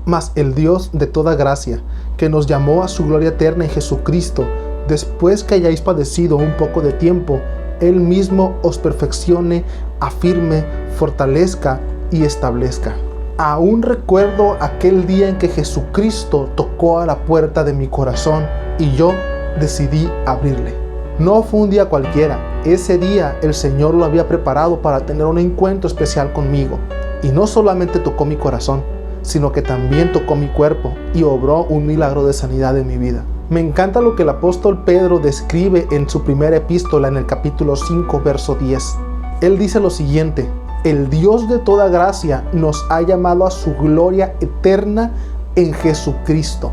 Mas el Dios de toda gracia, que nos llamó a su gloria eterna en Jesucristo, después que hayáis padecido un poco de tiempo, Él mismo os perfeccione, afirme, fortalezca y establezca. Aún recuerdo aquel día en que Jesucristo tocó a la puerta de mi corazón y yo decidí abrirle. No fue un día cualquiera. Ese día el Señor lo había preparado para tener un encuentro especial conmigo. Y no solamente tocó mi corazón, sino que también tocó mi cuerpo y obró un milagro de sanidad en mi vida. Me encanta lo que el apóstol Pedro describe en su primera epístola en el capítulo 5, verso 10. Él dice lo siguiente: el Dios de toda gracia nos ha llamado a su gloria eterna en Jesucristo.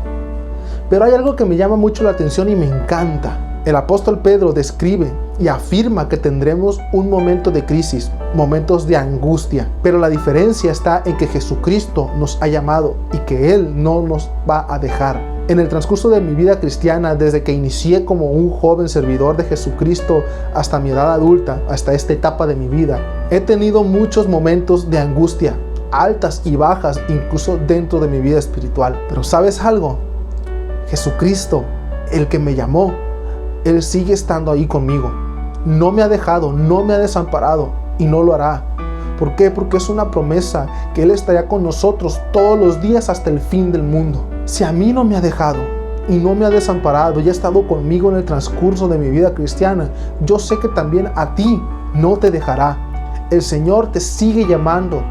Pero hay algo que me llama mucho la atención y me encanta. El apóstol Pedro describe y afirma que tendremos un momento de crisis, momentos de angustia, pero la diferencia está en que Jesucristo nos ha llamado y que Él no nos va a dejar. En el transcurso de mi vida cristiana, desde que inicié como un joven servidor de Jesucristo hasta mi edad adulta, hasta esta etapa de mi vida, he tenido muchos momentos de angustia, altas y bajas, incluso dentro de mi vida espiritual. Pero ¿sabes algo? Jesucristo, el que me llamó, Él sigue estando ahí conmigo. No me ha dejado, no me ha desamparado y no lo hará. ¿Por qué? Porque es una promesa que Él estará con nosotros todos los días hasta el fin del mundo. Si a mí no me ha dejado y no me ha desamparado y ha estado conmigo en el transcurso de mi vida cristiana, yo sé que también a ti no te dejará. El Señor te sigue llamando.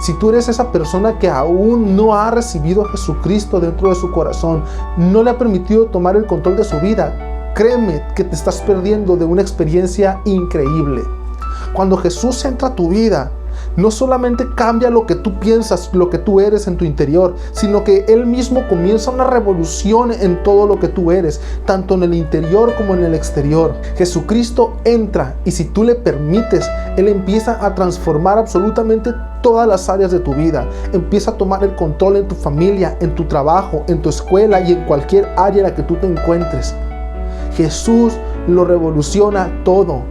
Si tú eres esa persona que aún no ha recibido a Jesucristo dentro de su corazón, no le ha permitido tomar el control de su vida, créeme que te estás perdiendo de una experiencia increíble. Cuando Jesús entra a tu vida, no solamente cambia lo que tú piensas, lo que tú eres en tu interior, sino que Él mismo comienza una revolución en todo lo que tú eres, tanto en el interior como en el exterior. Jesucristo entra y si tú le permites, Él empieza a transformar absolutamente todas las áreas de tu vida. Empieza a tomar el control en tu familia, en tu trabajo, en tu escuela y en cualquier área en la que tú te encuentres. Jesús lo revoluciona todo.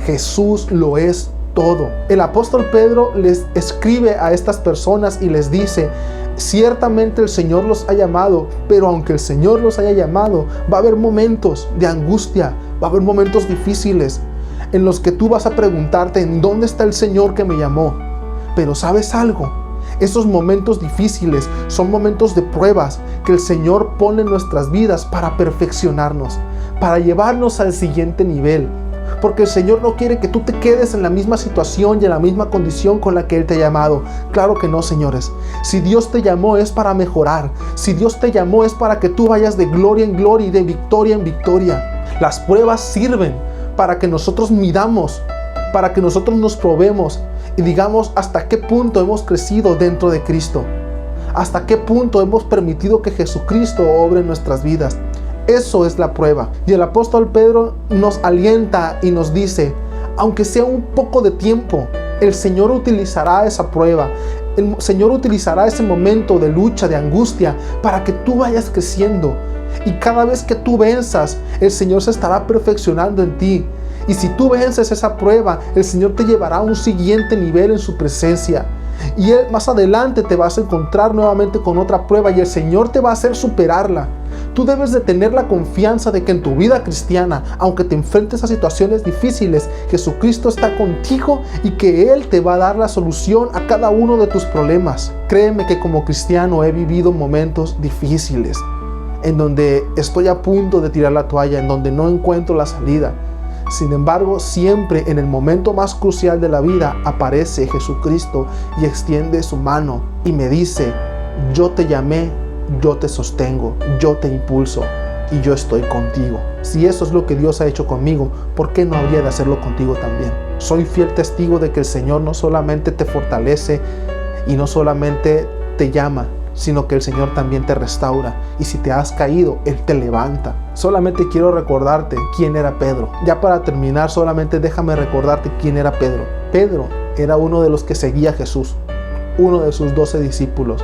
Jesús lo es todo. El apóstol Pedro les escribe a estas personas y les dice: ciertamente el Señor los ha llamado, pero aunque el Señor los haya llamado, va a haber momentos de angustia, va a haber momentos difíciles en los que tú vas a preguntarte: ¿en dónde está el Señor que me llamó? Pero ¿sabes algo? Esos momentos difíciles son momentos de pruebas que el Señor pone en nuestras vidas para perfeccionarnos, para llevarnos al siguiente nivel. Porque el Señor no quiere que tú te quedes en la misma situación y en la misma condición con la que Él te ha llamado. Claro que no, señores. Si Dios te llamó es para mejorar. Si Dios te llamó es para que tú vayas de gloria en gloria y de victoria en victoria. Las pruebas sirven para que nosotros midamos, para que nosotros nos probemos y digamos hasta qué punto hemos crecido dentro de Cristo. Hasta qué punto hemos permitido que Jesucristo obre en nuestras vidas. Eso es la prueba. Y el apóstol Pedro nos alienta y nos dice: aunque sea un poco de tiempo, el Señor utilizará esa prueba. El Señor utilizará ese momento de lucha, de angustia, para que tú vayas creciendo. Y cada vez que tú venzas, el Señor se estará perfeccionando en ti. Y si tú vences esa prueba, el Señor te llevará a un siguiente nivel en su presencia. Y Él más adelante te vas a encontrar nuevamente con otra prueba y el Señor te va a hacer superarla. Tú debes de tener la confianza de que en tu vida cristiana, aunque te enfrentes a situaciones difíciles, Jesucristo está contigo y que Él te va a dar la solución a cada uno de tus problemas. Créeme que como cristiano he vivido momentos difíciles, en donde estoy a punto de tirar la toalla, en donde no encuentro la salida. Sin embargo, siempre en el momento más crucial de la vida aparece Jesucristo y extiende su mano y me dice: yo te llamé, yo te sostengo, yo te impulso y yo estoy contigo. Si eso es lo que Dios ha hecho conmigo, ¿por qué no habría de hacerlo contigo también? Soy fiel testigo de que el Señor no solamente te fortalece y no solamente te llama, sino que el Señor también te restaura. Y si te has caído, Él te levanta. Solamente quiero recordarte quién era Pedro. Ya para terminar, solamente déjame recordarte quién era Pedro. Pedro era uno de los que seguía a Jesús, uno de sus 12 discípulos.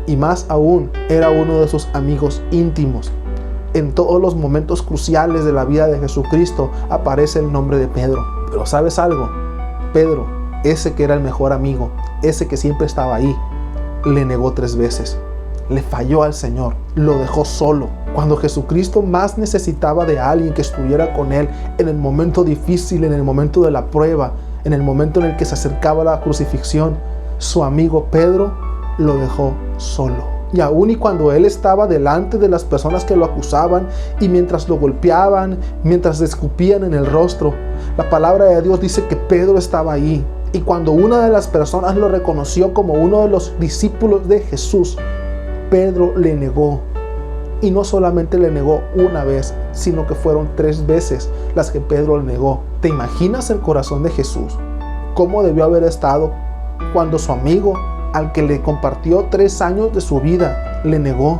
Y más aún, era uno de sus amigos íntimos. En todos los momentos cruciales de la vida de Jesucristo aparece el nombre de Pedro. Pero ¿sabes algo? Pedro, ese que era el mejor amigo, ese que siempre estaba ahí, le negó 3 veces. le falló al Señor, lo dejó solo. Cuando Jesucristo más necesitaba de alguien que estuviera con él en el momento difícil, en el momento de la prueba, en el momento en el que se acercaba la crucifixión, su amigo Pedro lo dejó solo. Y aun y cuando él estaba delante de las personas que lo acusaban y mientras lo golpeaban, mientras le escupían en el rostro, la palabra de Dios dice que Pedro estaba ahí. Y cuando una de las personas lo reconoció como uno de los discípulos de Jesús, Pedro le negó. Y no solamente le negó una vez, sino que fueron 3 veces las que Pedro le negó. ¿Te imaginas el corazón de Jesús? ¿Cómo debió haber estado cuando su amigo, al que le compartió 3 años de su vida, le negó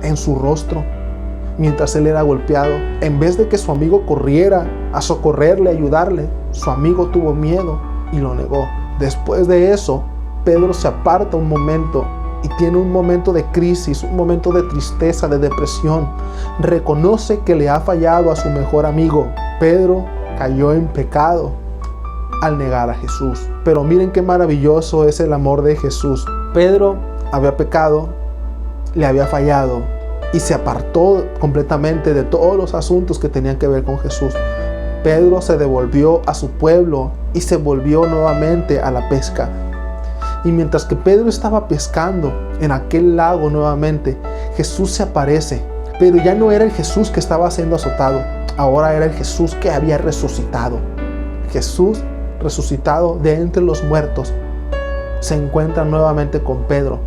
en su rostro mientras él era golpeado? En vez de que su amigo corriera a socorrerle, a ayudarle, su amigo tuvo miedo y lo negó. Después de eso, Pedro se aparta un momento y tiene un momento de crisis, un momento de tristeza, de depresión. Reconoce que le ha fallado a su mejor amigo. Pedro cayó en pecado al negar a Jesús. Pero miren qué maravilloso es el amor de Jesús. Pedro había pecado, le había fallado y se apartó completamente de todos los asuntos que tenían que ver con Jesús. Pedro se devolvió a su pueblo y se volvió nuevamente a la pesca. Y mientras que Pedro estaba pescando en aquel lago nuevamente, Jesús se aparece. Pero ya no era el Jesús que estaba siendo azotado, ahora era el Jesús que había resucitado. Jesús resucitado de entre los muertos se encuentra nuevamente con Pedro.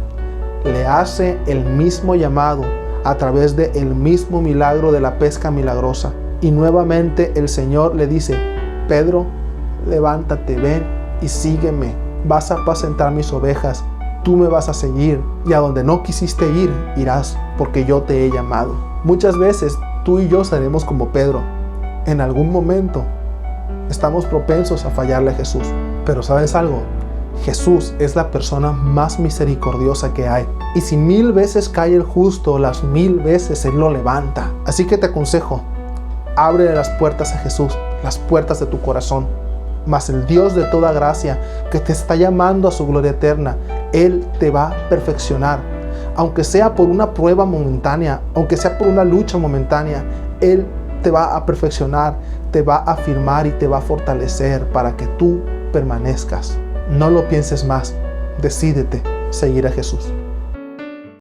Le hace el mismo llamado a través del mismo milagro de la pesca milagrosa. Y nuevamente el Señor le dice: Pedro, levántate, ven y sígueme. Vas a apacentar mis ovejas, tú me vas a seguir, y a donde no quisiste ir, irás, porque yo te he llamado. Muchas veces tú y yo seremos como Pedro. En algún momento estamos propensos a fallarle a Jesús. Pero ¿sabes algo? Jesús es la persona más misericordiosa que hay. Y si 1000 veces cae el justo, las 1000 veces Él lo levanta. Así que te aconsejo, abre las puertas a Jesús, las puertas de tu corazón. Mas el Dios de toda gracia, que te está llamando a su gloria eterna, Él te va a perfeccionar. Aunque sea por una prueba momentánea, aunque sea por una lucha momentánea, Él te va a perfeccionar, te va a afirmar y te va a fortalecer para que tú permanezcas. No lo pienses más, decídete seguir a Jesús.